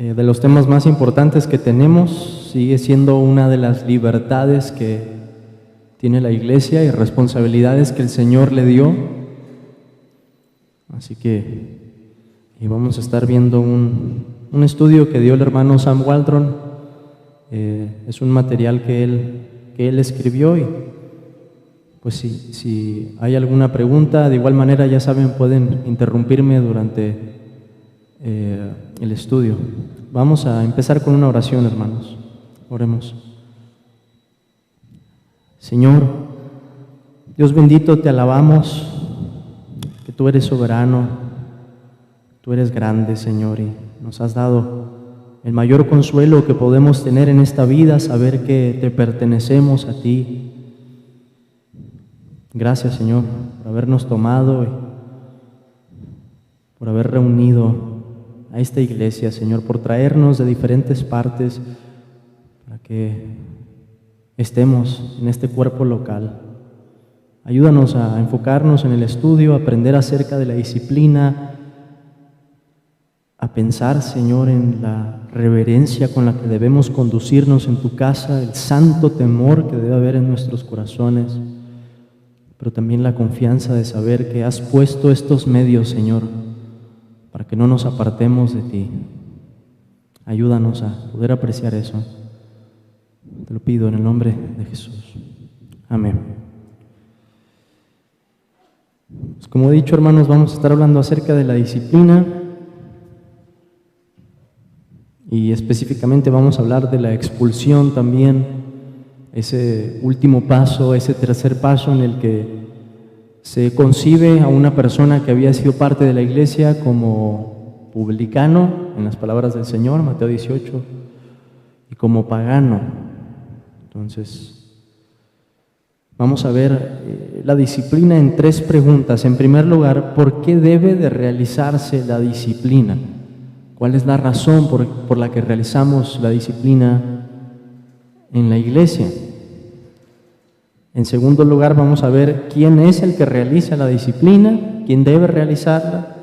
de los temas más importantes que tenemos, sigue siendo una de las libertades que tiene la Iglesia y responsabilidades que el Señor le dio. Así que vamos a estar viendo un estudio que dio el hermano Sam Waldron. Es un material que él escribió y pues si hay alguna pregunta, de igual manera ya saben, pueden interrumpirme durante el estudio. Vamos a empezar con una oración, hermanos. Oremos. Señor, Dios bendito, te alabamos, que tú eres soberano, tú eres grande, Señor, y nos has dado el mayor consuelo que podemos tener en esta vida, saber que te pertenecemos a ti. Gracias, Señor, por habernos tomado y por haber reunido a esta iglesia, Señor, por traernos de diferentes partes para que estemos en este cuerpo local. Ayúdanos a enfocarnos en el estudio, a aprender acerca de la disciplina, a pensar, Señor, en la reverencia con la que debemos conducirnos en tu casa, el santo temor que debe haber en nuestros corazones, pero también la confianza de saber que has puesto estos medios, Señor, para que no nos apartemos de ti. Ayúdanos a poder apreciar eso. Te lo pido en el nombre de Jesús. Amén. Pues como he dicho, hermanos, vamos a estar hablando acerca de la disciplina y específicamente vamos a hablar de la expulsión también. Ese último paso, ese tercer paso en el que se concibe a una persona que había sido parte de la iglesia como publicano, en las palabras del Señor, Mateo 18, y como pagano. Entonces, vamos a ver la disciplina en tres preguntas. En primer lugar, ¿por qué debe de realizarse la disciplina? ¿Cuál es la razón por la que realizamos la disciplina en la iglesia? En segundo lugar, vamos a ver quién es el que realiza la disciplina, quién debe realizarla.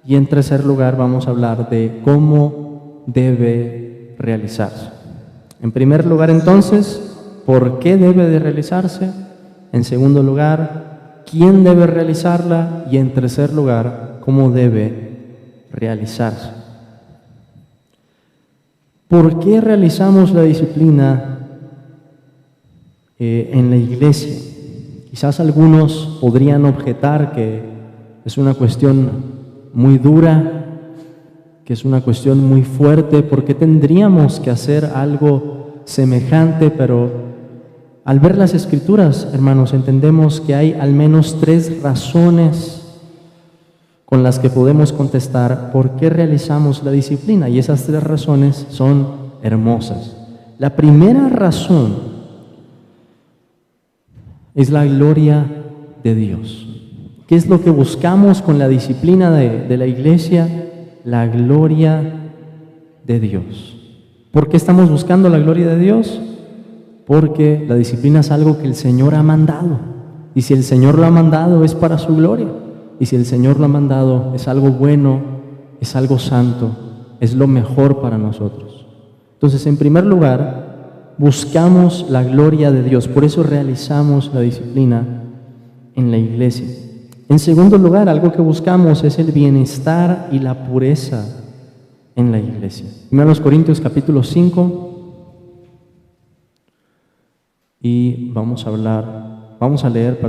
Y en tercer lugar, vamos a hablar de cómo debe realizarse. En primer lugar, entonces, ¿por qué debe de realizarse? En segundo lugar, ¿quién debe realizarla? Y en tercer lugar, ¿cómo debe realizarse? ¿Por qué realizamos la disciplina en la iglesia? Quizás algunos podrían objetar que es una cuestión muy dura, que es una cuestión muy fuerte. ¿Por qué tendríamos que hacer algo semejante? Pero al ver las Escrituras, hermanos, entendemos que hay al menos tres razones con las que podemos contestar por qué realizamos la disciplina, y esas tres razones son hermosas. La primera razón es la gloria de Dios. ¿Qué es lo que buscamos con la disciplina de la iglesia? La gloria de Dios. ¿Por qué estamos buscando la gloria de Dios? Porque la disciplina es algo que el Señor ha mandado. Y si el Señor lo ha mandado es para su gloria. Y si el Señor lo ha mandado es algo bueno, es algo santo, es lo mejor para nosotros. Entonces, en primer lugar, buscamos la gloria de Dios. Por eso realizamos la disciplina en la iglesia. En segundo lugar, algo que buscamos es el bienestar y la pureza en la iglesia. 1 Corintios capítulo 5, y vamos a leer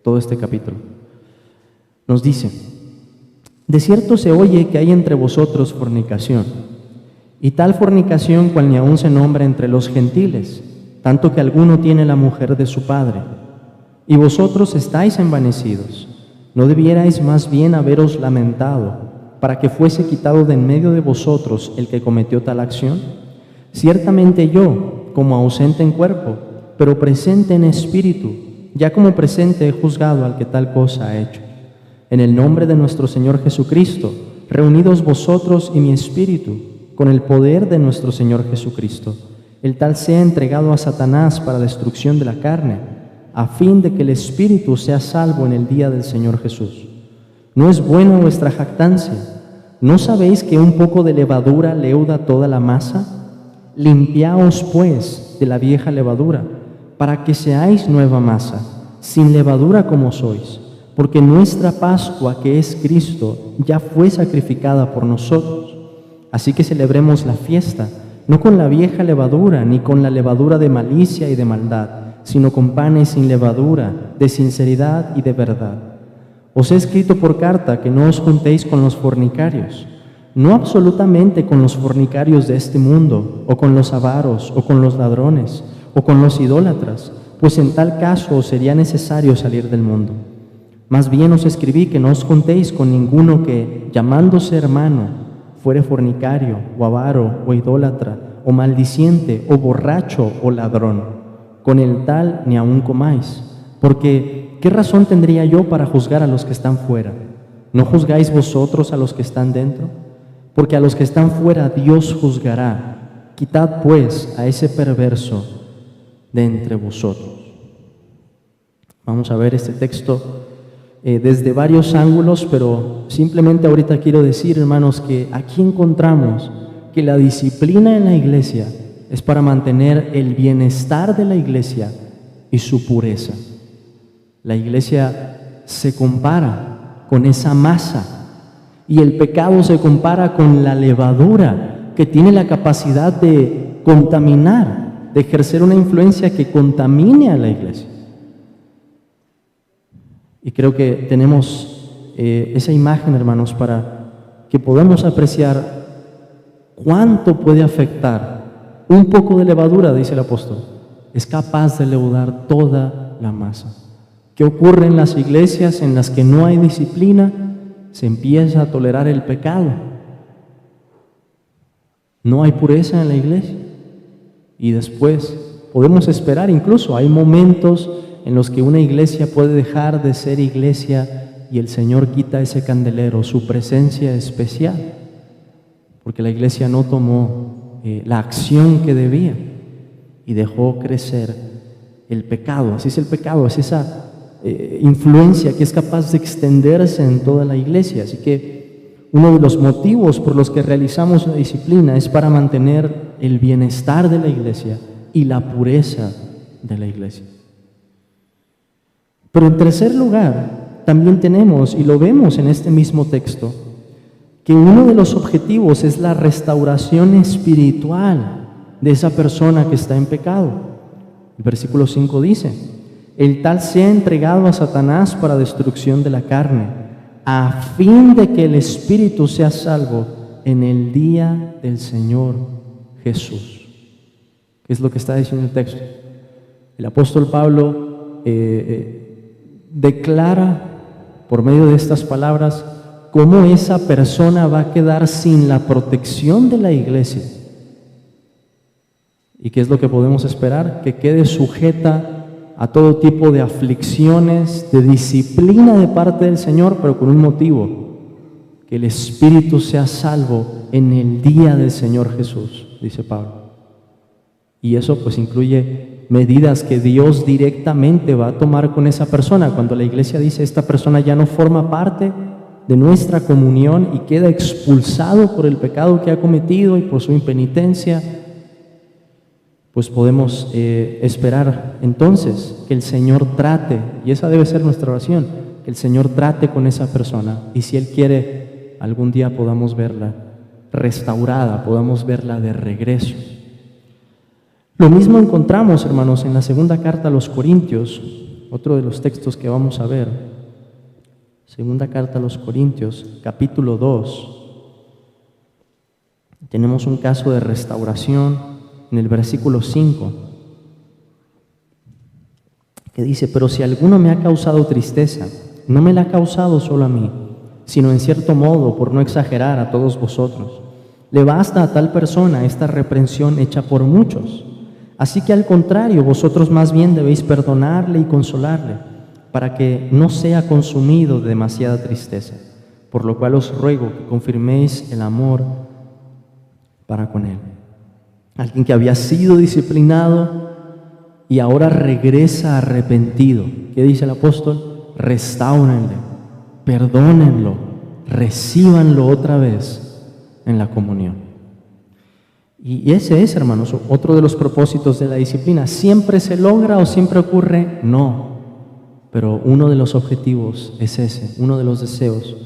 todo este capítulo. Nos dice: de cierto se oye que hay entre vosotros fornicación, y tal fornicación cual ni aun se nombra entre los gentiles, tanto que alguno tiene la mujer de su padre. Y vosotros estáis envanecidos. ¿No debierais más bien haberos lamentado, para que fuese quitado de en medio de vosotros el que cometió tal acción? Ciertamente yo, como ausente en cuerpo, pero presente en espíritu, ya como presente he juzgado al que tal cosa ha hecho. En el nombre de nuestro Señor Jesucristo, reunidos vosotros y mi espíritu, con el poder de nuestro Señor Jesucristo, el tal sea entregado a Satanás para destrucción de la carne, a fin de que el espíritu sea salvo en el día del Señor Jesús. No es buena vuestra jactancia. ¿No sabéis que un poco de levadura leuda toda la masa? Limpiaos, pues, de la vieja levadura, para que seáis nueva masa, sin levadura como sois, porque nuestra Pascua, que es Cristo, ya fue sacrificada por nosotros. Así que celebremos la fiesta, no con la vieja levadura, ni con la levadura de malicia y de maldad, sino con panes sin levadura, de sinceridad y de verdad. Os he escrito por carta que no os juntéis con los fornicarios, no absolutamente con los fornicarios de este mundo, o con los avaros, o con los ladrones, o con los idólatras, pues en tal caso os sería necesario salir del mundo. Más bien os escribí que no os juntéis con ninguno que, llamándose hermano, fuere fornicario, o avaro, o idólatra, o maldiciente, o borracho, o ladrón. Con el tal ni aun comáis, porque ¿qué razón tendría yo para juzgar a los que están fuera? ¿No juzgáis vosotros a los que están dentro? Porque a los que están fuera Dios juzgará. Quitad pues a ese perverso de entre vosotros. Vamos a ver este texto desde varios ángulos, pero simplemente ahorita quiero decir, hermanos, que aquí encontramos que la disciplina en la iglesia es para mantener el bienestar de la iglesia y su pureza. La iglesia se compara con esa masa y el pecado se compara con la levadura que tiene la capacidad de contaminar, de ejercer una influencia que contamine a la iglesia. Y creo que tenemos esa imagen, hermanos, para que podamos apreciar cuánto puede afectar un poco de levadura, dice el apóstol. Es capaz de leudar toda la masa. ¿Qué ocurre en las iglesias en las que no hay disciplina? Se empieza a tolerar el pecado. No hay pureza en la iglesia. Y después podemos esperar, incluso hay momentos en los que una iglesia puede dejar de ser iglesia y el Señor quita ese candelero, su presencia especial, porque la iglesia no tomó la acción que debía y dejó crecer el pecado. Así es el pecado, es esa influencia que es capaz de extenderse en toda la iglesia. Así que uno de los motivos por los que realizamos la disciplina es para mantener el bienestar de la iglesia y la pureza de la iglesia. Pero en tercer lugar, también tenemos, y lo vemos en este mismo texto, que uno de los objetivos es la restauración espiritual de esa persona que está en pecado. El versículo 5 dice: el tal sea entregado a Satanás para destrucción de la carne, a fin de que el espíritu sea salvo en el día del Señor Jesús. ¿Qué es lo que está diciendo el texto? El apóstol Pablo declara por medio de estas palabras cómo esa persona va a quedar sin la protección de la iglesia. ¿Y qué es lo que podemos esperar? Que quede sujeta a todo tipo de aflicciones, de disciplina de parte del Señor, pero con un motivo: que el espíritu sea salvo en el día del Señor Jesús, dice Pablo. Y eso pues incluye medidas que Dios directamente va a tomar con esa persona. Cuando la iglesia dice: esta persona ya no forma parte de nuestra comunión y queda expulsado por el pecado que ha cometido y por su impenitencia, pues podemos esperar entonces que el Señor trate, y esa debe ser nuestra oración, que el Señor trate con esa persona, y si Él quiere, algún día podamos verla restaurada, podamos verla de regreso. Lo mismo encontramos, hermanos, en la segunda carta a los Corintios, otro de los textos que vamos a ver. Segunda carta a los Corintios, capítulo 2. Tenemos un caso de restauración en el versículo 5, que dice: pero si alguno me ha causado tristeza, no me la ha causado solo a mí, sino en cierto modo, por no exagerar, a todos vosotros. Le basta a tal persona esta reprensión hecha por muchos. Así que al contrario, vosotros más bien debéis perdonarle y consolarle, para que no sea consumido de demasiada tristeza, por lo cual os ruego que confirméis el amor para con él. Alguien que había sido disciplinado y ahora regresa arrepentido. ¿Qué dice el apóstol? Restáurenle, perdónenlo, recíbanlo otra vez en la comunión. Y ese es, hermanos, otro de los propósitos de la disciplina. ¿Siempre se logra o siempre ocurre? No. Pero uno de los objetivos es ese, uno de los deseos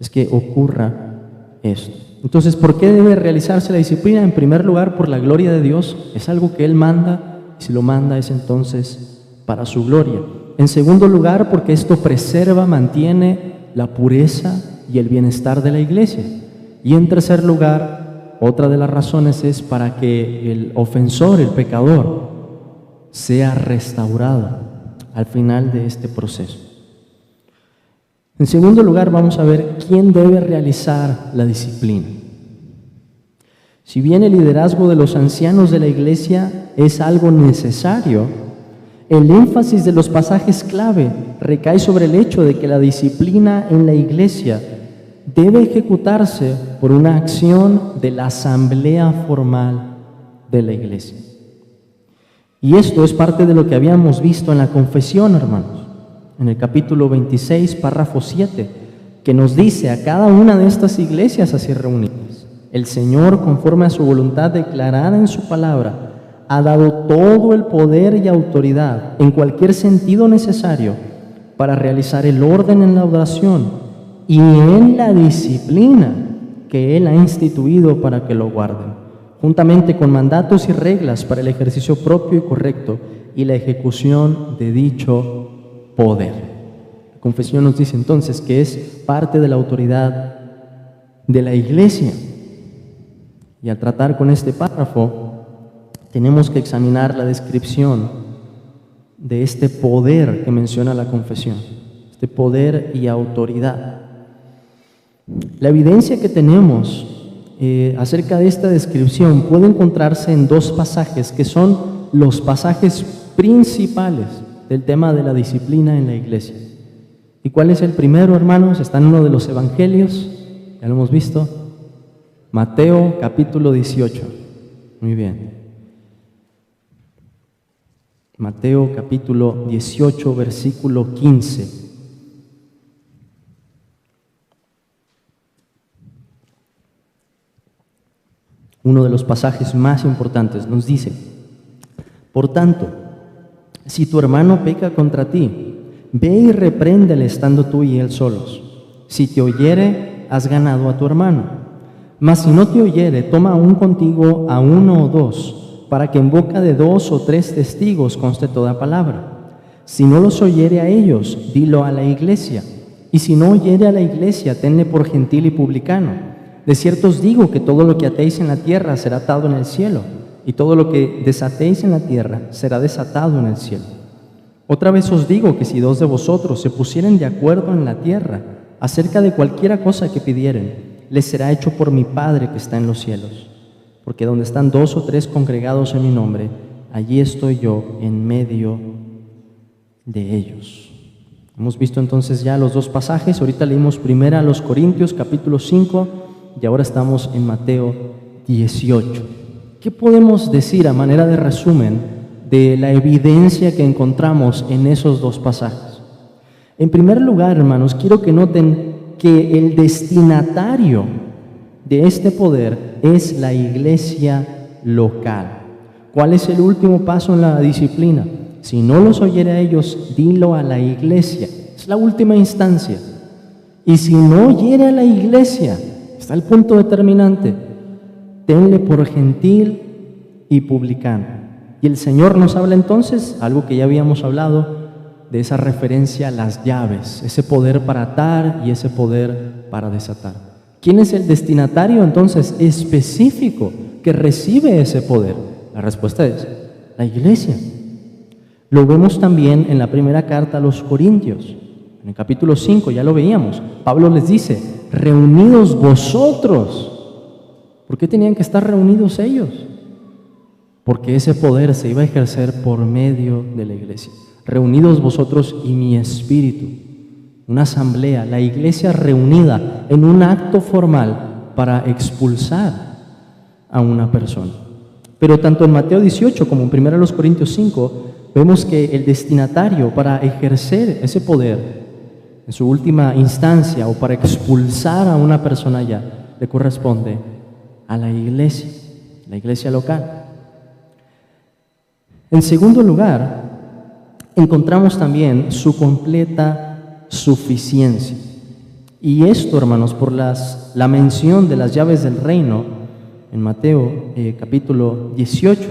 es que ocurra esto. Entonces, ¿por qué debe realizarse la disciplina? En primer lugar, por la gloria de Dios. Es algo que Él manda, y si lo manda es entonces para su gloria. En segundo lugar, porque esto preserva, mantiene la pureza y el bienestar de la iglesia. Y en tercer lugar, otra de las razones es para que el ofensor, el pecador, sea restaurado al final de este proceso. En segundo lugar, vamos a ver quién debe realizar la disciplina. Si bien el liderazgo de los ancianos de la iglesia es algo necesario, el énfasis de los pasajes clave recae sobre el hecho de que la disciplina en la iglesia debe ejecutarse por una acción de la asamblea formal de la iglesia. Y esto es parte de lo que habíamos visto en la confesión, hermanos, en el capítulo 26, párrafo 7, que nos dice: a cada una de estas iglesias así reunidas, el Señor, conforme a su voluntad declarada en su palabra, ha dado todo el poder y autoridad en cualquier sentido necesario para realizar el orden en la oración y en la disciplina que Él ha instituido para que lo guarden, juntamente con mandatos y reglas para el ejercicio propio y correcto y la ejecución de dicho poder. La confesión nos dice entonces que es parte de la autoridad de la iglesia. Y al tratar con este párrafo, tenemos que examinar la descripción de este poder que menciona la confesión, este poder y autoridad. La evidencia que tenemos acerca de esta descripción puede encontrarse en dos pasajes que son los pasajes principales del tema de la disciplina en la iglesia. ¿Y cuál es el primero, hermanos? Está en uno de los evangelios, ya lo hemos visto, Mateo capítulo 18. Muy bien. Mateo capítulo 18, versículo 15. Uno de los pasajes más importantes nos dice: por tanto, si tu hermano peca contra ti, ve y repréndele estando tú y él solos. Si te oyere, has ganado a tu hermano. Mas si no te oyere, toma aún contigo a uno o dos, para que en boca de 2 o 3 testigos conste toda palabra. Si no los oyere a ellos, dilo a la iglesia. Y si no oyere a la iglesia, tenle por gentil y publicano. De cierto os digo que todo lo que atéis en la tierra será atado en el cielo, y todo lo que desatéis en la tierra será desatado en el cielo. Otra vez os digo que si 2 de vosotros se pusieren de acuerdo en la tierra acerca de cualquiera cosa que pidieren, les será hecho por mi Padre que está en los cielos. Porque donde están 2 o 3 congregados en mi nombre, allí estoy yo en medio de ellos. Hemos visto entonces ya los dos pasajes. Ahorita leímos primero a los Corintios capítulo 5 y ahora estamos en Mateo 18. ¿Qué podemos decir a manera de resumen de la evidencia que encontramos en esos dos pasajes? En primer lugar, hermanos, quiero que noten que el destinatario de este poder es la iglesia local. ¿Cuál es el último paso en la disciplina? Si no los oyere a ellos, dilo a la iglesia. Es la última instancia. Y si no oyere a la iglesia, está el punto determinante, tenle por gentil y publicano. Y el Señor nos habla entonces, algo que ya habíamos hablado, de esa referencia a las llaves, ese poder para atar y ese poder para desatar. ¿Quién es el destinatario entonces específico que recibe ese poder? La respuesta es la iglesia. Lo vemos también en la primera carta a los Corintios. En el capítulo 5 ya lo veíamos. Pablo les dice: reunidos vosotros. ¿Por qué tenían que estar reunidos ellos? Porque ese poder se iba a ejercer por medio de la iglesia. Reunidos vosotros y mi espíritu. Una asamblea, la iglesia reunida en un acto formal para expulsar a una persona. Pero tanto en Mateo 18 como en 1 Corintios 5 vemos que el destinatario para ejercer ese poder, en su última instancia o para expulsar a una persona ya, le corresponde a la iglesia local. En segundo lugar, encontramos también su completa suficiencia. Y esto, hermanos, por la mención de las llaves del reino en Mateo capítulo 18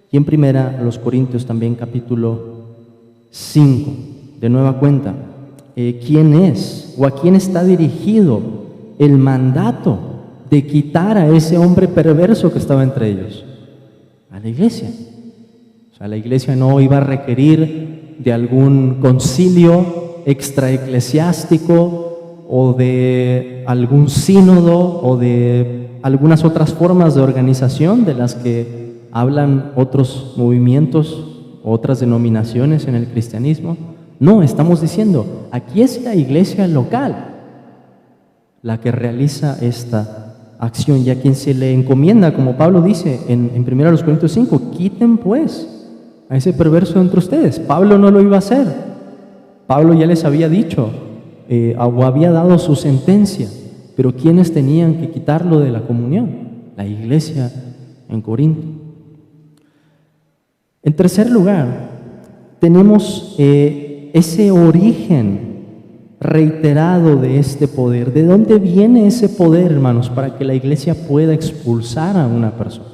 y en primera los Corintios también capítulo 5. De nueva cuenta, ¿quién es o a quién está dirigido el mandato de quitar a ese hombre perverso que estaba entre ellos? A la iglesia. O sea, la iglesia no iba a requerir de algún concilio extraeclesiástico o de algún sínodo o de algunas otras formas de organización de las que hablan otros movimientos, otras denominaciones en el cristianismo. No, estamos diciendo, aquí es la iglesia local la que realiza esta acción y a quien se le encomienda, como Pablo dice en 1 Corintios 5, quiten pues a ese perverso entre ustedes. Pablo no lo iba a hacer. Pablo ya les había dicho o había dado su sentencia, pero ¿quiénes tenían que quitarlo de la comunión? La iglesia en Corinto. En tercer lugar, tenemos ese origen reiterado de este poder. ¿De dónde viene ese poder, hermanos, para que la iglesia pueda expulsar a una persona?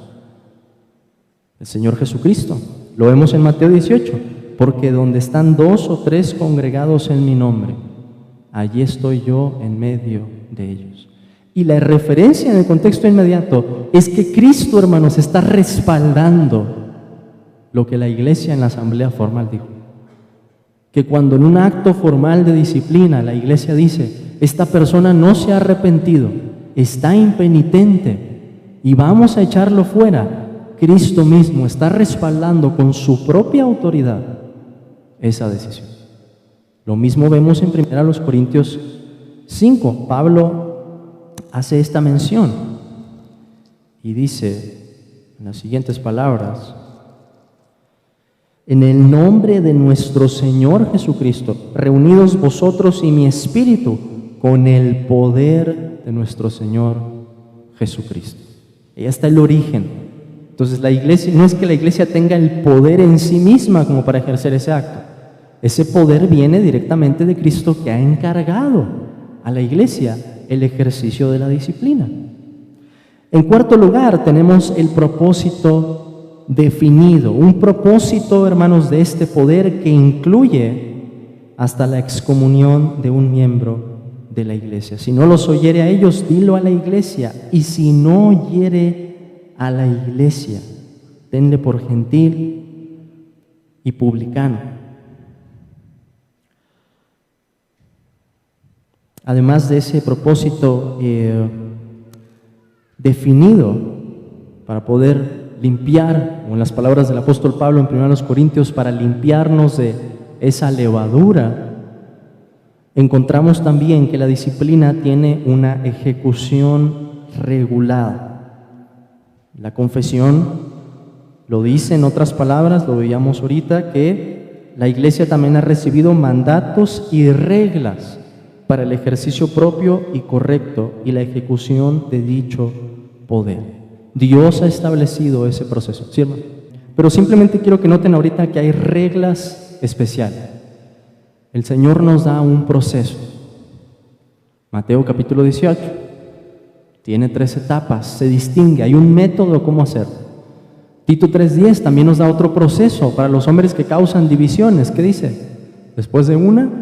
El Señor Jesucristo. Lo vemos en Mateo 18. Porque donde están 2 o 3 congregados en mi nombre, allí estoy yo en medio de ellos. Y la referencia en el contexto inmediato es que Cristo, hermanos, está respaldando lo que la iglesia en la asamblea formal dijo. Que cuando en un acto formal de disciplina la iglesia dice, esta persona no se ha arrepentido, está impenitente y vamos a echarlo fuera, Cristo mismo está respaldando con su propia autoridad esa decisión. Lo mismo vemos en 1 Corintios 5. Pablo hace esta mención y dice en las siguientes palabras: en el nombre de nuestro Señor Jesucristo, reunidos vosotros y mi espíritu con el poder de nuestro Señor Jesucristo. Ahí está el origen. Entonces la iglesia, no es que la iglesia tenga el poder en sí misma como para ejercer ese acto. Ese poder viene directamente de Cristo, que ha encargado a la iglesia el ejercicio de la disciplina. En cuarto lugar, tenemos el propósito definido, un propósito, hermanos, de este poder que incluye hasta la excomunión de un miembro de la iglesia. Si no los oyere a ellos, dilo a la iglesia, y si no oyere a la iglesia, tenle por gentil y publicano. Además de ese propósito definido para poder limpiar, o en las palabras del apóstol Pablo en 1 Corintios, para limpiarnos de esa levadura, encontramos también que la disciplina tiene una ejecución regulada. La confesión lo dice en otras palabras, lo veíamos ahorita, que la iglesia también ha recibido mandatos y reglas para el ejercicio propio y correcto y la ejecución de dicho poder. Dios ha establecido ese proceso, ¿sí, hermano? Pero simplemente quiero que noten ahorita que hay reglas especiales. El Señor nos da un proceso. Mateo capítulo 18 tiene 3 etapas, se distingue, hay un método cómo hacerlo. Tito 3:10 también nos da otro proceso para los hombres que causan divisiones. ¿Qué dice? Después de 1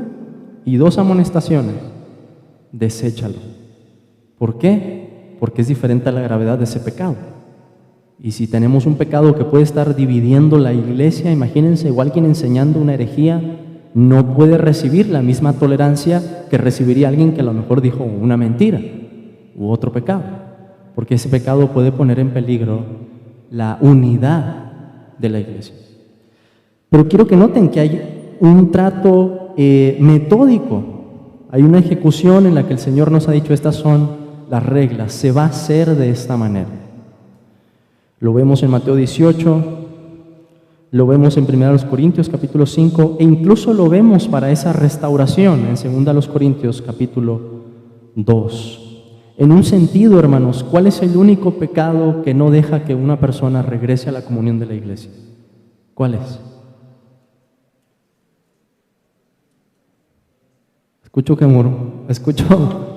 y 2 amonestaciones, deséchalo. ¿Por qué? Porque es diferente a la gravedad de ese pecado. Y si tenemos un pecado que puede estar dividiendo la iglesia, imagínense, igual quien enseñando una herejía no puede recibir la misma tolerancia que recibiría alguien que a lo mejor dijo una mentira u otro pecado, porque ese pecado puede poner en peligro la unidad de la iglesia. Pero quiero que noten que hay un trato metódico, hay una ejecución en la que el Señor nos ha dicho, estas son las reglas, se va a hacer de esta manera. Lo vemos en Mateo 18, lo vemos en 1 Corintios capítulo 5 e incluso lo vemos para esa restauración en 2 Corintios capítulo 2. En un sentido, hermanos, ¿cuál es el único pecado que no deja que una persona regrese a la comunión de la iglesia? ¿Cuál es? Escucho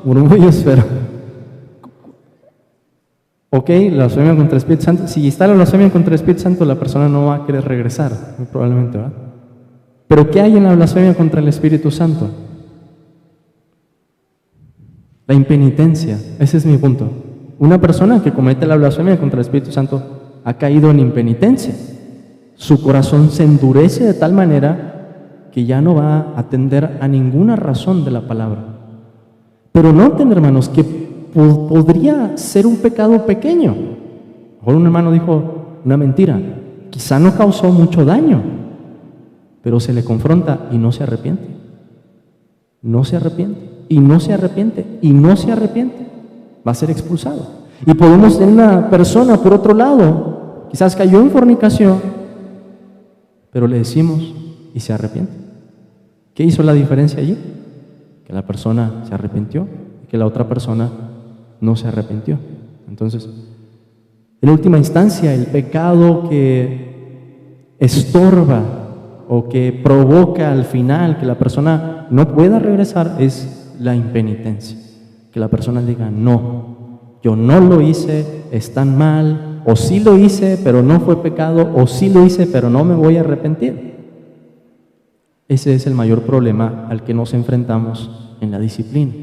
murmullos, pero... Ok, la blasfemia contra el Espíritu Santo. Si está la blasfemia contra el Espíritu Santo, la persona no va a querer regresar, muy probablemente, ¿verdad? Pero ¿qué hay en la blasfemia contra el Espíritu Santo? La impenitencia, ese es mi punto. Una persona que comete la blasfemia contra el Espíritu Santo ha caído en impenitencia. Su corazón se endurece de tal manera que ya no va a atender a ninguna razón de la palabra. Pero noten, hermanos, que podría ser un pecado pequeño. Ahora un hermano dijo una mentira, quizá no causó mucho daño, pero se le confronta y no se arrepiente. No se arrepiente. Y no se arrepiente, y no se arrepiente, va a ser expulsado. Y podemos tener una persona, por otro lado, quizás cayó en fornicación, pero le decimos y se arrepiente. ¿Qué hizo la diferencia allí? Que la persona se arrepintió y que la otra persona no se arrepintió. Entonces, en última instancia, el pecado que estorba o que provoca al final que la persona no pueda regresar es la impenitencia, que la persona diga, no, yo no lo hice, es tan mal, o sí lo hice, pero no fue pecado, o sí lo hice, pero no me voy a arrepentir. Ese es el mayor problema al que nos enfrentamos en la disciplina.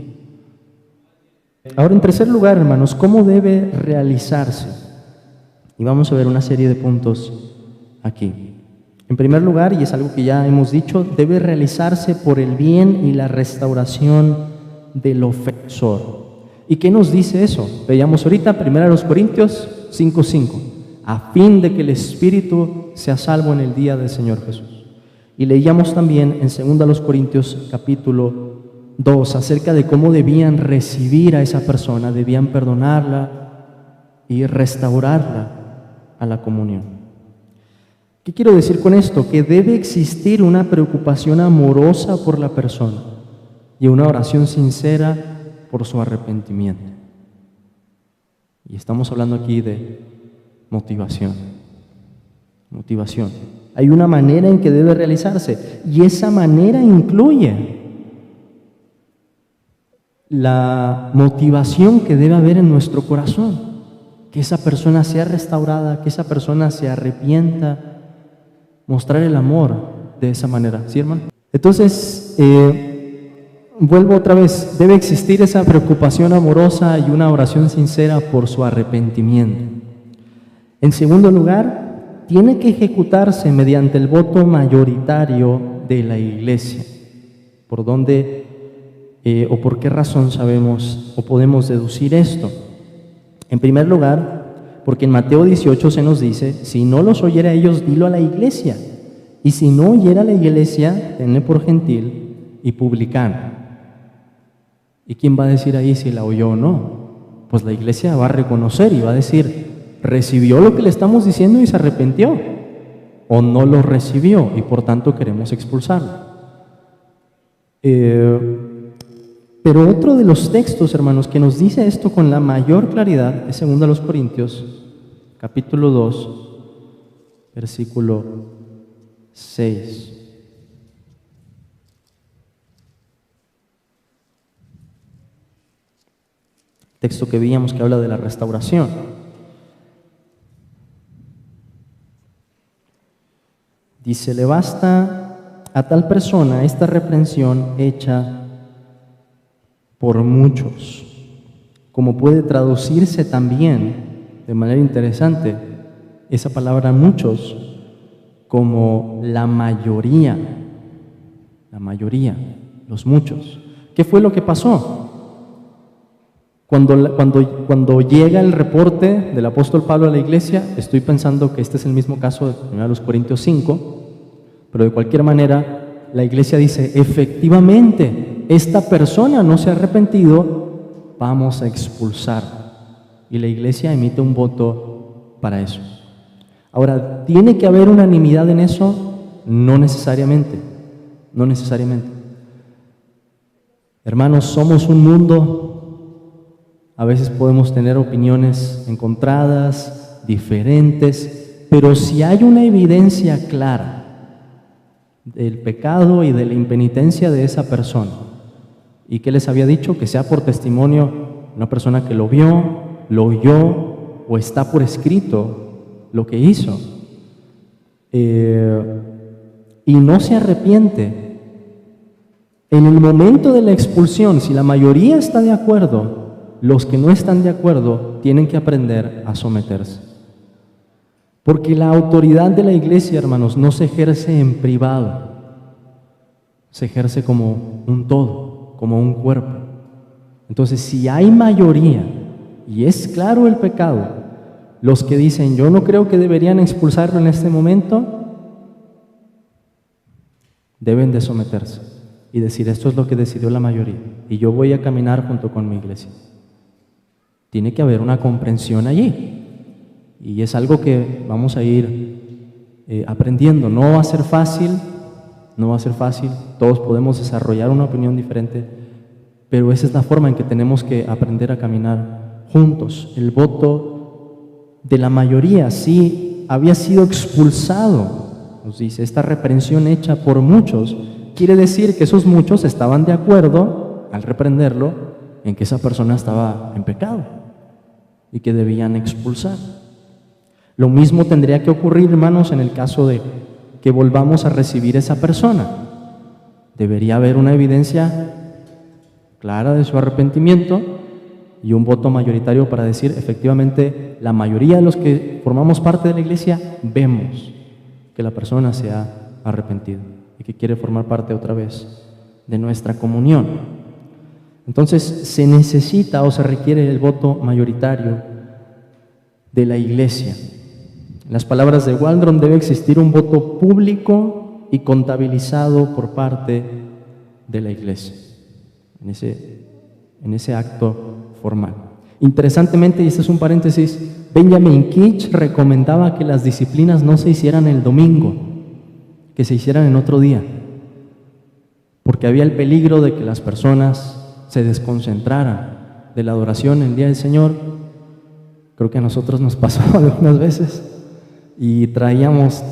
Ahora, en tercer lugar, hermanos, ¿cómo debe realizarse? Y vamos a ver una serie de puntos aquí. En primer lugar, y es algo que ya hemos dicho, debe realizarse por el bien y la restauración del ofensor. ¿Y qué nos dice eso? Veíamos ahorita 1 Corintios 5:5, a fin de que el espíritu sea salvo en el día del Señor Jesús. Y leíamos también en 2 Corintios capítulo 2 acerca de cómo debían recibir a esa persona, debían perdonarla y restaurarla a la comunión. ¿Qué quiero decir con esto? Que debe existir una preocupación amorosa por la persona y una oración sincera por su arrepentimiento. Y estamos hablando aquí de motivación. Motivación. Hay una manera en que debe realizarse y esa manera incluye la motivación que debe haber en nuestro corazón. Que esa persona sea restaurada, que esa persona se arrepienta. Mostrar el amor de esa manera, ¿sí, hermano? Entonces, vuelvo otra vez, debe existir esa preocupación amorosa y una oración sincera por su arrepentimiento. En segundo lugar, tiene que ejecutarse mediante el voto mayoritario de la iglesia. ¿Por dónde o por qué razón sabemos o podemos deducir esto? En primer lugar, porque en Mateo 18 se nos dice, si no los oyera a ellos, dilo a la iglesia. Y si no oyera a la iglesia, tenle por gentil y publicano. ¿Y quién va a decir ahí si la oyó o no? Pues la iglesia va a reconocer y va a decir, recibió lo que le estamos diciendo y se arrepintió. O no lo recibió y por tanto queremos expulsarlo. Pero otro de los textos, hermanos, que nos dice esto con la mayor claridad es 2 Corintios, capítulo 2, versículo 6. Texto que veíamos que habla de la restauración. Dice, le basta a tal persona esta reprensión hecha por muchos, como puede traducirse también de manera interesante esa palabra muchos como la mayoría, los muchos. ¿Qué fue lo que pasó? Cuando llega el reporte del apóstol Pablo a la iglesia, estoy pensando que este es el mismo caso de 1 Corintios 5, pero de cualquier manera la iglesia dice, efectivamente, esta persona no se ha arrepentido, vamos a expulsar. Y la iglesia emite un voto para eso. Ahora, ¿tiene que haber unanimidad en eso? No necesariamente, no necesariamente. Hermanos, somos un mundo, a veces podemos tener opiniones encontradas, diferentes, pero si hay una evidencia clara del pecado y de la impenitencia de esa persona, ¿y qué les había dicho? Que sea por testimonio una persona que lo vio, lo oyó o está por escrito lo que hizo, y no se arrepiente. En el momento de la expulsión, si la mayoría está de acuerdo, los que no están de acuerdo tienen que aprender a someterse. Porque la autoridad de la iglesia, hermanos, no se ejerce en privado, se ejerce como un todo, como un cuerpo. Entonces, si hay mayoría y es claro el pecado, los que dicen, yo no creo que deberían expulsarlo en este momento, deben de someterse y decir, esto es lo que decidió la mayoría y yo voy a caminar junto con mi iglesia. Tiene que haber una comprensión allí y es algo que vamos a ir aprendiendo. No va a ser fácil, no va a ser fácil, todos podemos desarrollar una opinión diferente, pero esa es la forma en que tenemos que aprender a caminar juntos. El voto de la mayoría sí había sido expulsado, nos dice, esta reprensión hecha por muchos, quiere decir que esos muchos estaban de acuerdo al reprenderlo en que esa persona estaba en pecado y que debían expulsar. Lo mismo tendría que ocurrir, hermanos, en el caso de que volvamos a recibir esa persona. Debería haber una evidencia clara de su arrepentimiento y un voto mayoritario para decir, efectivamente, la mayoría de los que formamos parte de la iglesia vemos que la persona se ha arrepentido y que quiere formar parte otra vez de nuestra comunión. Entonces, se necesita o se requiere el voto mayoritario de la iglesia. En las palabras de Waldron, debe existir un voto público y contabilizado por parte de la iglesia, en ese acto formal. Interesantemente, y este es un paréntesis, Benjamin Keach recomendaba que las disciplinas no se hicieran el domingo, que se hicieran en otro día, porque había el peligro de que las personas se desconcentraran de la adoración el día del Señor. Creo que a nosotros nos pasó algunas veces y traíamos,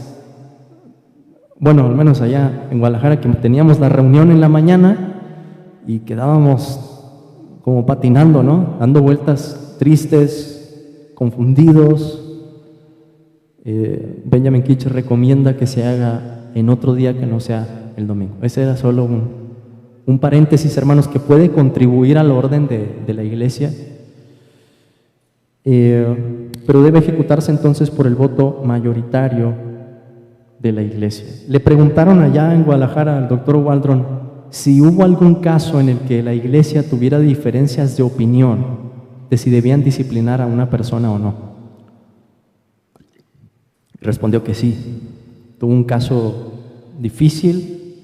bueno, al menos allá en Guadalajara, que teníamos la reunión en la mañana y quedábamos como patinando, ¿no? Dando vueltas tristes, confundidos. Benjamin Keach recomienda que se haga en otro día que no sea el domingo. Ese era solo un paréntesis, hermanos, que puede contribuir al orden de la iglesia, pero debe ejecutarse entonces por el voto mayoritario de la iglesia. Le preguntaron allá en Guadalajara al doctor Waldron si hubo algún caso en el que la iglesia tuviera diferencias de opinión de si debían disciplinar a una persona o no. Respondió que sí. Tuvo un caso difícil,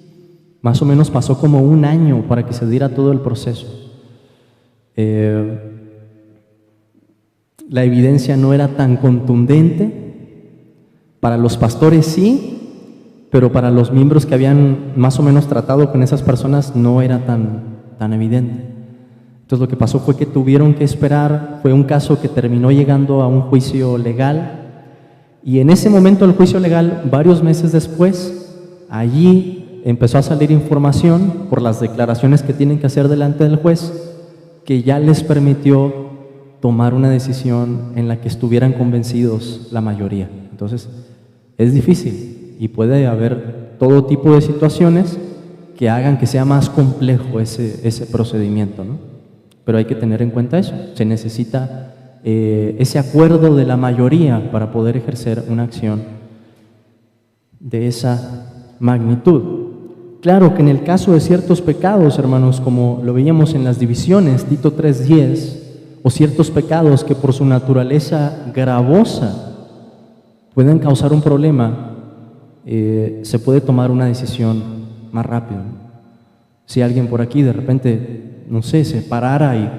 más o menos pasó como un año para que se diera todo el proceso. La evidencia no era tan contundente, para los pastores sí, pero para los miembros que habían más o menos tratado con esas personas no era tan evidente. Entonces lo que pasó fue que tuvieron que esperar, fue un caso que terminó llegando a un juicio legal, y en ese momento del juicio legal, varios meses después, allí empezó a salir información por las declaraciones que tienen que hacer delante del juez, que ya les permitió tomar una decisión en la que estuvieran convencidos la mayoría. Entonces, es difícil y puede haber todo tipo de situaciones que hagan que sea más complejo ese procedimiento, ¿no? Pero hay que tener en cuenta eso. Se necesita ese acuerdo de la mayoría para poder ejercer una acción de esa magnitud. Claro que en el caso de ciertos pecados, hermanos, como lo veíamos en las divisiones, Tito 3:10, o ciertos pecados que por su naturaleza gravosa pueden causar un problema, se puede tomar una decisión más rápido. Si alguien por aquí de repente, no sé, se parara y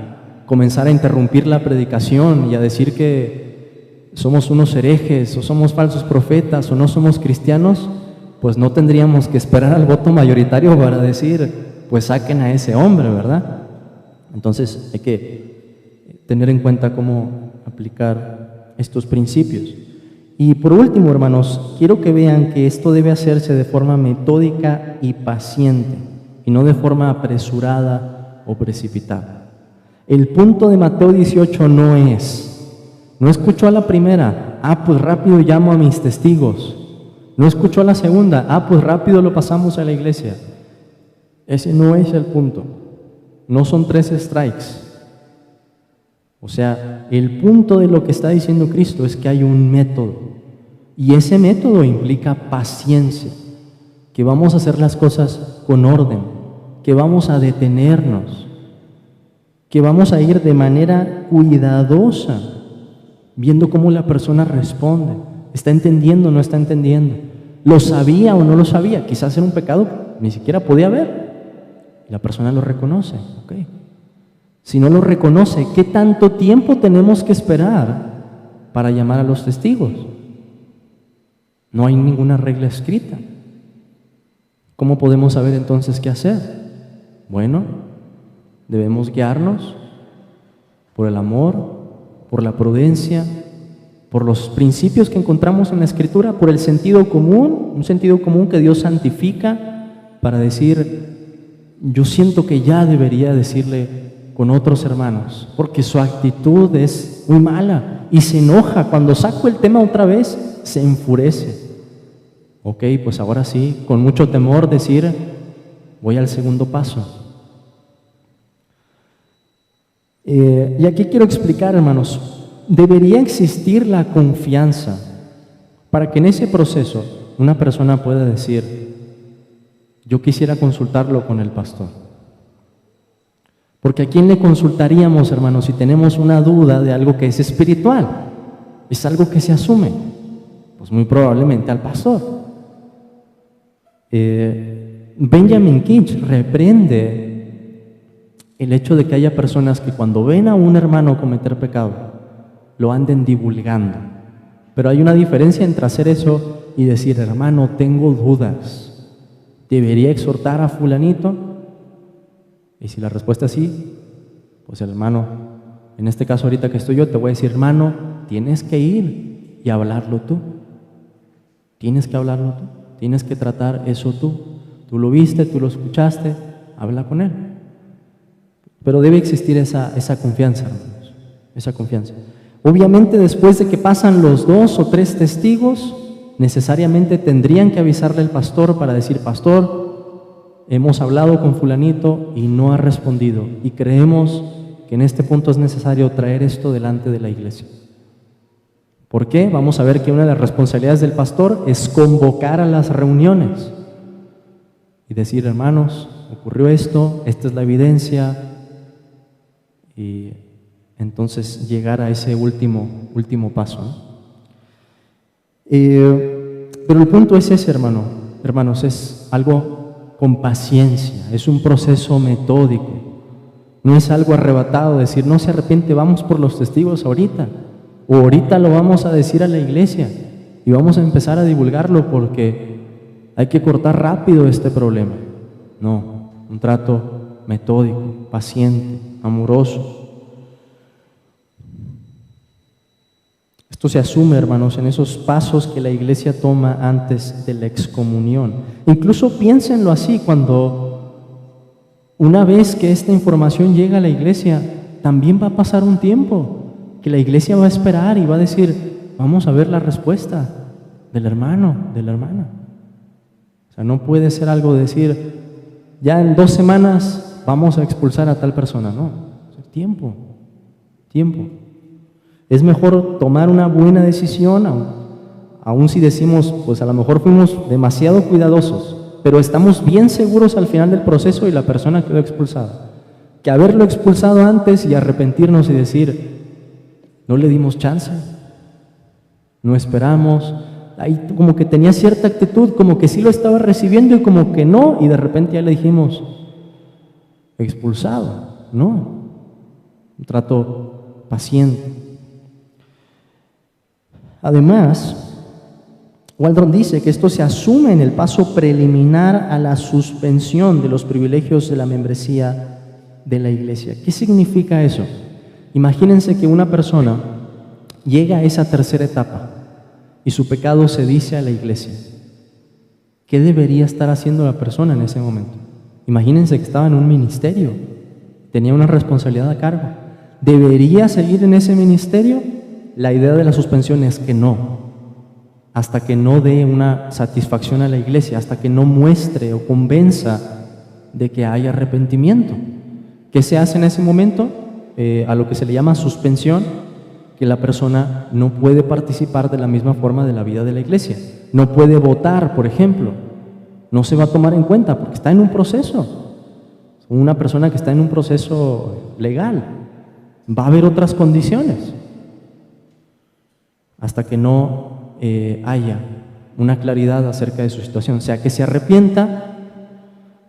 comenzara a interrumpir la predicación y a decir que somos unos herejes, o somos falsos profetas, o no somos cristianos, pues no tendríamos que esperar al voto mayoritario para decir, pues saquen a ese hombre, ¿verdad? Entonces hay que tener en cuenta cómo aplicar estos principios. Y por último, hermanos, quiero que vean que esto debe hacerse de forma metódica y paciente, y no de forma apresurada o precipitada. El punto de Mateo 18 no escuchó a la primera, pues rápido llamo a mis testigos. No escuchó a la segunda, pues rápido lo pasamos a la iglesia. Ese no es el punto. No son 3 strikes. O sea, el punto de lo que está diciendo Cristo es que hay un método. Y ese método implica paciencia, que vamos a hacer las cosas con orden, que vamos a detenernos, que vamos a ir de manera cuidadosa, viendo cómo la persona responde. ¿Está entendiendo o no está entendiendo? ¿Lo sabía o no lo sabía? Quizás era un pecado que ni siquiera podía ver. La persona lo reconoce. Okay. Si no lo reconoce, ¿qué tanto tiempo tenemos que esperar para llamar a los testigos? No hay ninguna regla escrita. ¿Cómo podemos saber entonces qué hacer? Bueno, debemos guiarnos por el amor, por la prudencia, por los principios que encontramos en la Escritura, por el sentido común, un sentido común que Dios santifica para decir, yo siento que ya debería decirle con otros hermanos, porque su actitud es muy mala y se enoja. Cuando saco el tema otra vez, se enfurece. Ok, pues ahora sí, con mucho temor decir, voy al segundo paso. Y aquí quiero explicar, hermanos, debería existir la confianza para que en ese proceso una persona pueda decir, yo quisiera consultarlo con el pastor. Porque ¿a quién le consultaríamos, hermanos, si tenemos una duda de algo que es espiritual? Es algo que se asume. Pues muy probablemente al pastor. Benjamin Kinch reprende el hecho de que haya personas que cuando ven a un hermano cometer pecado, lo anden divulgando. Pero hay una diferencia entre hacer eso y decir, hermano, tengo dudas, ¿debería exhortar a fulanito? Y si la respuesta es sí, pues el hermano, en este caso ahorita que estoy yo, te voy a decir, hermano, tienes que ir y hablarlo tú. Tienes que hablarlo tú. Tienes que tratar eso tú. Tú lo viste, tú lo escuchaste, habla con él. Pero debe existir esa confianza, hermanos, esa confianza. Obviamente después de que pasan los 2 o 3 testigos, necesariamente tendrían que avisarle al pastor para decir, pastor, hemos hablado con fulanito y no ha respondido y creemos que en este punto es necesario traer esto delante de la iglesia. ¿Por qué? Vamos a ver que una de las responsabilidades del pastor es convocar a las reuniones y decir, hermanos, ocurrió esto, esta es la evidencia, y entonces llegar a ese último paso, ¿no? Pero el punto es ese, hermanos, es algo con paciencia, es un proceso metódico, no es algo arrebatado, decir, no se arrepiente, vamos por los testigos ahorita, o ahorita lo vamos a decir a la iglesia y vamos a empezar a divulgarlo porque hay que cortar rápido este problema. No, un trato metódico, paciente, amoroso. Esto se asume, hermanos, en esos pasos que la iglesia toma antes de la excomunión. Incluso piénsenlo así, cuando una vez que esta información llega a la iglesia, también va a pasar un tiempo que la iglesia va a esperar y va a decir, vamos a ver la respuesta del hermano, de la hermana. O sea, no puede ser algo de decir, ya en 2 semanas vamos a expulsar a tal persona. No, tiempo. Es mejor tomar una buena decisión, aun si decimos, pues a lo mejor fuimos demasiado cuidadosos, pero estamos bien seguros al final del proceso y la persona quedó expulsada, que haberlo expulsado antes y arrepentirnos y decir, no le dimos chance, no esperamos. Ahí como que tenía cierta actitud, como que sí lo estaba recibiendo y como que no, y de repente ya le dijimos, expulsado. No, un trato paciente. Además, Waldron dice que esto se asume en el paso preliminar a la suspensión de los privilegios de la membresía de la iglesia. ¿Qué significa eso? Imagínense que una persona llega a esa tercera etapa y su pecado se dice a la iglesia. ¿Qué debería estar haciendo la persona en ese momento? Imagínense que estaba en un ministerio, tenía una responsabilidad a cargo. ¿Debería seguir en ese ministerio? La idea de la suspensión es que no, hasta que no dé una satisfacción a la iglesia, hasta que no muestre o convenza de que hay arrepentimiento. ¿Qué se hace en ese momento? A lo que se le llama suspensión, que la persona no puede participar de la misma forma de la vida de la iglesia. No puede votar, por ejemplo. No se va a tomar en cuenta porque está en un proceso. Una persona que está en un proceso legal. Va a haber otras condiciones. Hasta que no haya una claridad acerca de su situación. Sea que se arrepienta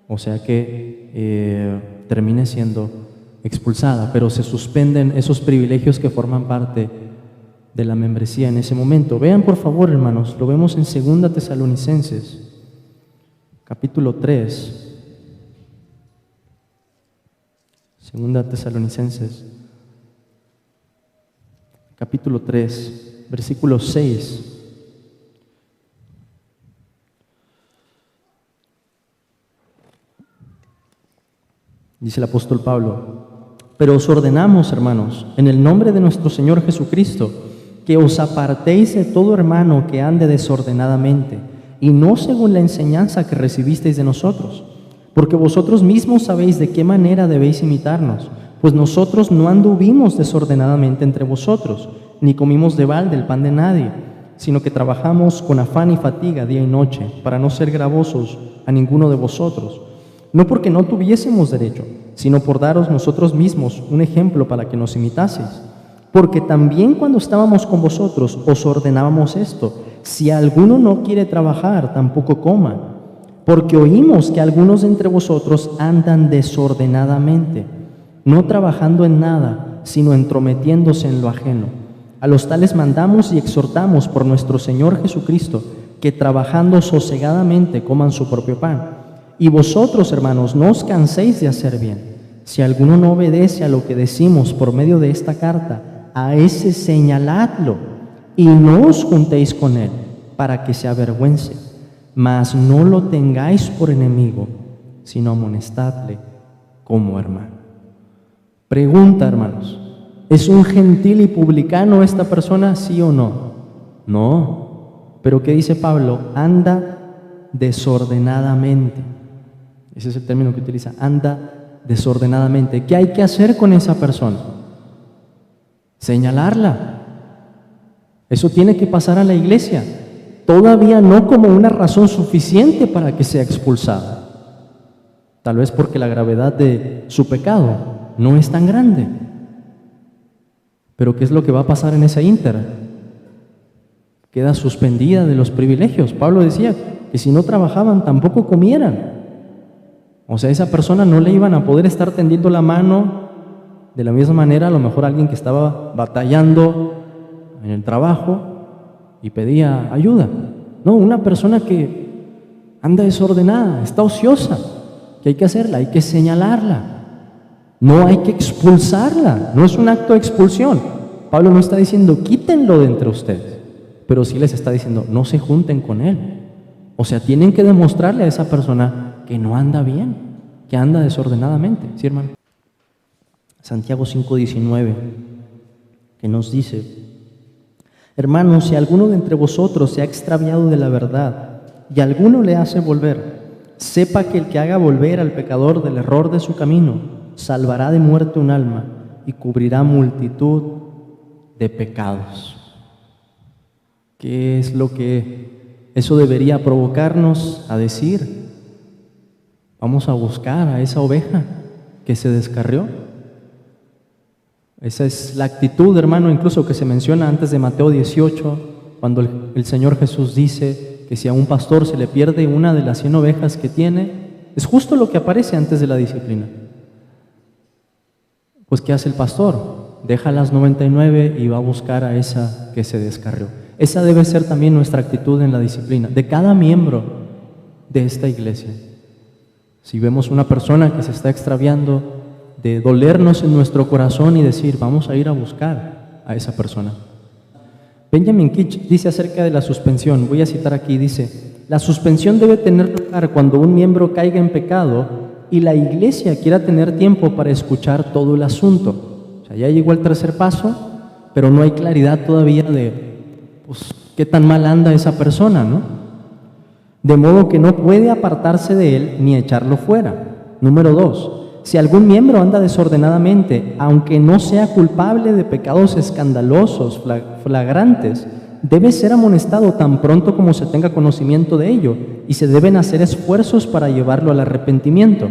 o sea que termine siendo expulsada, pero se suspenden esos privilegios que forman parte de la membresía en ese momento. Vean por favor, hermanos, lo vemos en 2 Tesalonicenses, capítulo 3. 2 Tesalonicenses, capítulo 3, versículo 6. Dice el apóstol Pablo: pero os ordenamos, hermanos, en el nombre de nuestro Señor Jesucristo, que os apartéis de todo hermano que ande desordenadamente, y no según la enseñanza que recibisteis de nosotros, porque vosotros mismos sabéis de qué manera debéis imitarnos, pues nosotros no anduvimos desordenadamente entre vosotros, ni comimos de balde el pan de nadie, sino que trabajamos con afán y fatiga día y noche, para no ser gravosos a ninguno de vosotros, no porque no tuviésemos derecho, sino por daros nosotros mismos un ejemplo para que nos imitaseis. Porque también cuando estábamos con vosotros os ordenábamos esto: si alguno no quiere trabajar, tampoco coma. Porque oímos que algunos de entre vosotros andan desordenadamente, no trabajando en nada, sino entrometiéndose en lo ajeno. A los tales mandamos y exhortamos por nuestro Señor Jesucristo, que trabajando sosegadamente coman su propio pan. Y vosotros, hermanos, no os canséis de hacer bien. Si alguno no obedece a lo que decimos por medio de esta carta, a ese señaladlo, y no os juntéis con él, para que se avergüence. Mas no lo tengáis por enemigo, sino amonestadle como hermano. Pregunta, hermanos: ¿es un gentil y publicano esta persona, sí o no? No. Pero ¿qué dice Pablo? Anda desordenadamente. Ese es el término que utiliza: anda desordenadamente. ¿Qué hay que hacer con esa persona? Señalarla. Eso tiene que pasar a la iglesia. Todavía no como una razón suficiente para que sea expulsada. Tal vez porque la gravedad de su pecado no es tan grande. Pero ¿qué es lo que va a pasar en esa ínter? Queda suspendida de los privilegios. Pablo decía que si no trabajaban tampoco comieran. O sea, a esa persona no le iban a poder estar tendiendo la mano de la misma manera a lo mejor alguien que estaba batallando en el trabajo y pedía ayuda. No, una persona que anda desordenada, está ociosa. ¿Qué hay que hacerla? Hay que señalarla. No hay que expulsarla. No es un acto de expulsión. Pablo no está diciendo quítenlo de entre ustedes, pero sí les está diciendo no se junten con él. O sea, tienen que demostrarle a esa persona que no anda bien, que anda desordenadamente. ¿Sí, hermano? Santiago 5:19, que nos dice: hermanos, si alguno de entre vosotros se ha extraviado de la verdad y alguno le hace volver, sepa que el que haga volver al pecador del error de su camino salvará de muerte un alma y cubrirá multitud de pecados. ¿Qué es lo que eso debería provocarnos a decir? Vamos a buscar a esa oveja que se descarrió. Esa es la actitud, hermano, incluso que se menciona antes de Mateo 18, cuando el Señor Jesús dice que si a un pastor se le pierde una de las 100 ovejas que tiene, es justo lo que aparece antes de la disciplina. Pues ¿qué hace el pastor? Deja las 99 y va a buscar a esa que se descarrió. Esa debe ser también nuestra actitud en la disciplina, de cada miembro de esta iglesia. Si vemos una persona que se está extraviando, de dolernos en nuestro corazón y decir, vamos a ir a buscar a esa persona. Benjamin Kitch dice acerca de la suspensión, voy a citar aquí, dice, la suspensión debe tener lugar cuando un miembro caiga en pecado y la iglesia quiera tener tiempo para escuchar todo el asunto. O sea, ya llegó el tercer paso, pero no hay claridad todavía de pues, qué tan mal anda esa persona, ¿no? De modo que no puede apartarse de él ni echarlo fuera. Número 2, si algún miembro anda desordenadamente, aunque no sea culpable de pecados escandalosos, flagrantes, debe ser amonestado tan pronto como se tenga conocimiento de ello, y se deben hacer esfuerzos para llevarlo al arrepentimiento.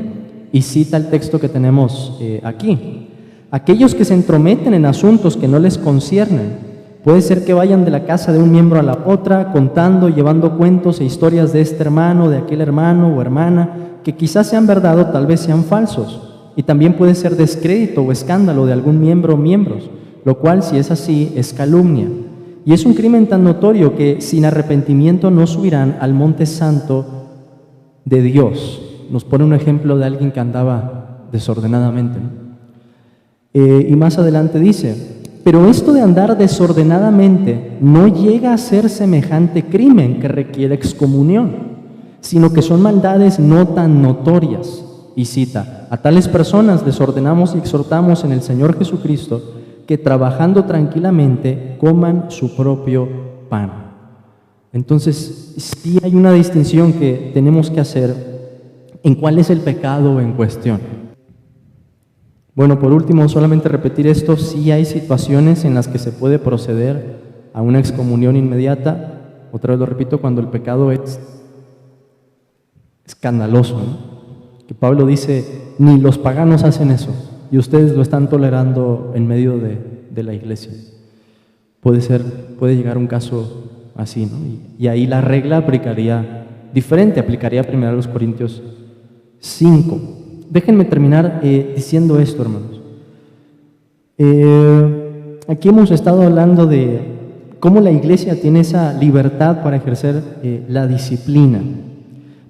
Y cita el texto que tenemos aquí. Aquellos que se entrometen en asuntos que no les conciernen, puede ser que vayan de la casa de un miembro a la otra, contando, llevando cuentos e historias de este hermano, de aquel hermano o hermana, que quizás sean verdad o tal vez sean falsos. Y también puede ser descrédito o escándalo de algún miembro o miembros, lo cual, si es así, es calumnia. Y es un crimen tan notorio que sin arrepentimiento no subirán al monte santo de Dios. Nos pone un ejemplo de alguien que andaba desordenadamente, ¿no? Y más adelante dice, pero esto de andar desordenadamente no llega a ser semejante crimen que requiere excomunión, sino que son maldades no tan notorias. Y cita, a tales personas les ordenamos y exhortamos en el Señor Jesucristo que trabajando tranquilamente coman su propio pan. Entonces, sí hay una distinción que tenemos que hacer en cuál es el pecado en cuestión. Bueno, por último, solamente repetir esto, sí hay situaciones en las que se puede proceder a una excomunión inmediata. Otra vez lo repito, cuando el pecado es escandaloso, ¿no? Que Pablo dice, ni los paganos hacen eso, y ustedes lo están tolerando en medio de la iglesia. Puede llegar un caso así, ¿no? Y ahí la regla aplicaría diferente, aplicaría primero a los Corintios 5. Déjenme terminar diciendo esto, hermanos. Aquí hemos estado hablando de cómo la iglesia tiene esa libertad para ejercer la disciplina.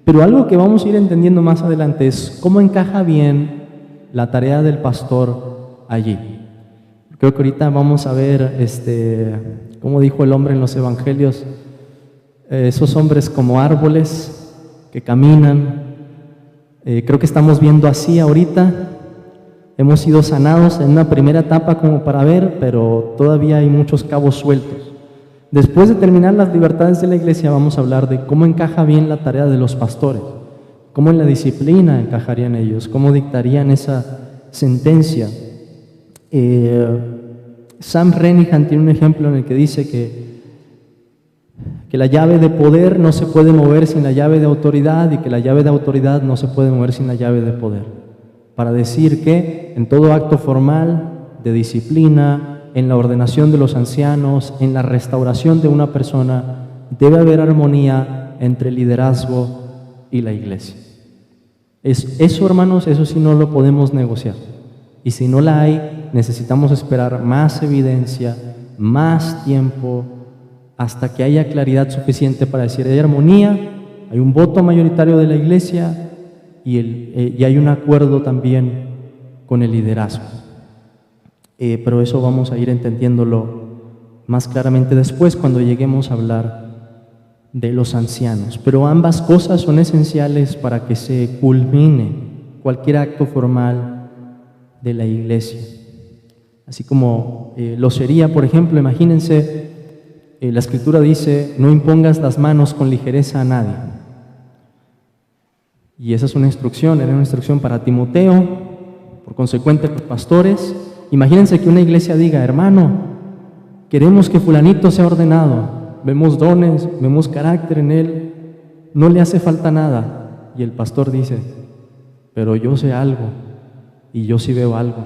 Pero algo que vamos a ir entendiendo más adelante es cómo encaja bien la tarea del pastor allí. Creo que ahorita vamos a ver, como dijo el hombre en los evangelios, esos hombres como árboles que caminan. Creo que estamos viendo así ahorita. Hemos sido sanados en una primera etapa como para ver, pero todavía hay muchos cabos sueltos. Después de terminar las libertades de la iglesia, vamos a hablar de cómo encaja bien la tarea de los pastores, cómo en la disciplina encajarían ellos, cómo dictarían esa sentencia. Sam Renihan tiene un ejemplo en el que dice que la llave de poder no se puede mover sin la llave de autoridad y que la llave de autoridad no se puede mover sin la llave de poder. Para decir que en todo acto formal de disciplina, en la ordenación de los ancianos, en la restauración de una persona, debe haber armonía entre el liderazgo y la iglesia. Eso, hermanos, eso sí no lo podemos negociar. Y si no la hay, necesitamos esperar más evidencia, más tiempo, hasta que haya claridad suficiente para decir, hay armonía, hay un voto mayoritario de la iglesia y hay un acuerdo también con el liderazgo. Pero eso vamos a ir entendiéndolo más claramente después cuando lleguemos a hablar de los ancianos. Pero ambas cosas son esenciales para que se culmine cualquier acto formal de la iglesia. Así como lo sería, por ejemplo, imagínense, la Escritura dice, no impongas las manos con ligereza a nadie. Y esa es una instrucción, era una instrucción para Timoteo, por consecuente los pastores. Imagínense que una iglesia diga, hermano, queremos que fulanito sea ordenado, vemos dones, vemos carácter en él, no le hace falta nada. Y el pastor dice, pero yo sé algo, y yo sí veo algo,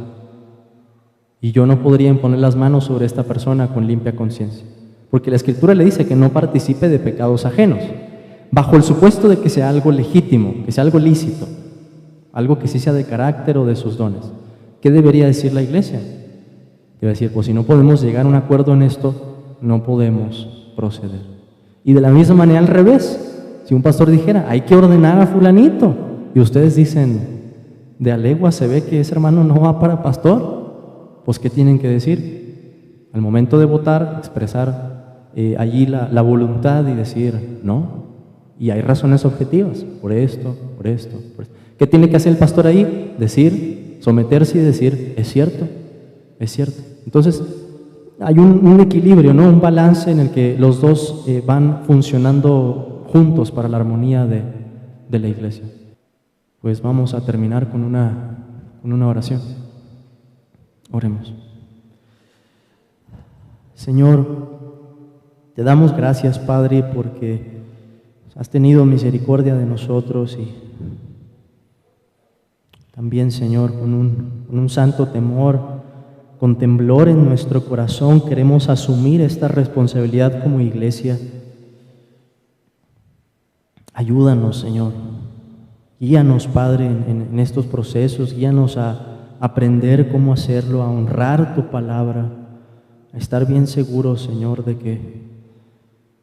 y yo no podría imponer las manos sobre esta persona con limpia conciencia. Porque la Escritura le dice que no participe de pecados ajenos, bajo el supuesto de que sea algo legítimo, que sea algo lícito, algo que sí sea de carácter o de sus dones. ¿Qué debería decir la iglesia? Debe decir, pues si no podemos llegar a un acuerdo en esto, no podemos proceder. Y de la misma manera al revés, si un pastor dijera, hay que ordenar a fulanito, y ustedes dicen, de a legua se ve que ese hermano no va para pastor, pues ¿qué tienen que decir? Al momento de votar, expresar allí la voluntad y decir, no, y hay razones objetivas, por esto, por esto, por esto. ¿Qué tiene que hacer el pastor ahí? Decir, someterse y decir, es cierto, es cierto. Entonces, hay un equilibrio, ¿no? Un balance en el que los dos van funcionando juntos para la armonía de la iglesia. Pues vamos a terminar con una oración. Oremos. Señor, te damos gracias, Padre, porque has tenido misericordia de nosotros y también, Señor, con un santo temor, con temblor en nuestro corazón, queremos asumir esta responsabilidad como iglesia. Ayúdanos, Señor. Guíanos, Padre, en estos procesos. Guíanos a aprender cómo hacerlo, a honrar tu palabra, a estar bien seguros, Señor, de que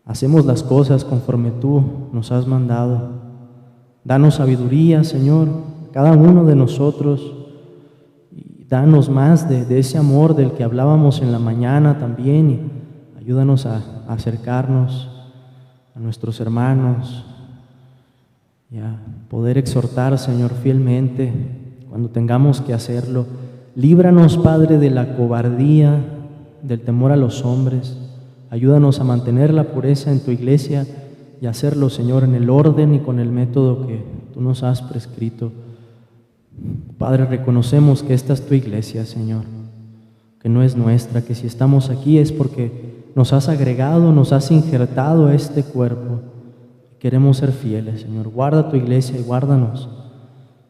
hacemos las cosas conforme tú nos has mandado. Danos sabiduría, Señor, cada uno de nosotros. Danos más de ese amor del que hablábamos en la mañana también, y ayúdanos a acercarnos a nuestros hermanos y a poder exhortar, Señor, fielmente cuando tengamos que hacerlo. Líbranos, Padre, de la cobardía, del temor a los hombres. Ayúdanos a mantener la pureza en tu iglesia y hacerlo, Señor, en el orden y con el método que tú nos has prescrito. Padre, reconocemos que esta es tu iglesia, Señor, que no es nuestra, que si estamos aquí es porque nos has agregado, nos has injertado a este cuerpo. Queremos ser fieles, Señor. Guarda tu iglesia y guárdanos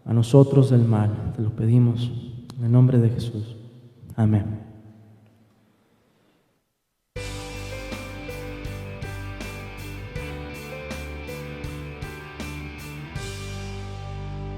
a nosotros del mal. Te lo pedimos en el nombre de Jesús. Amén.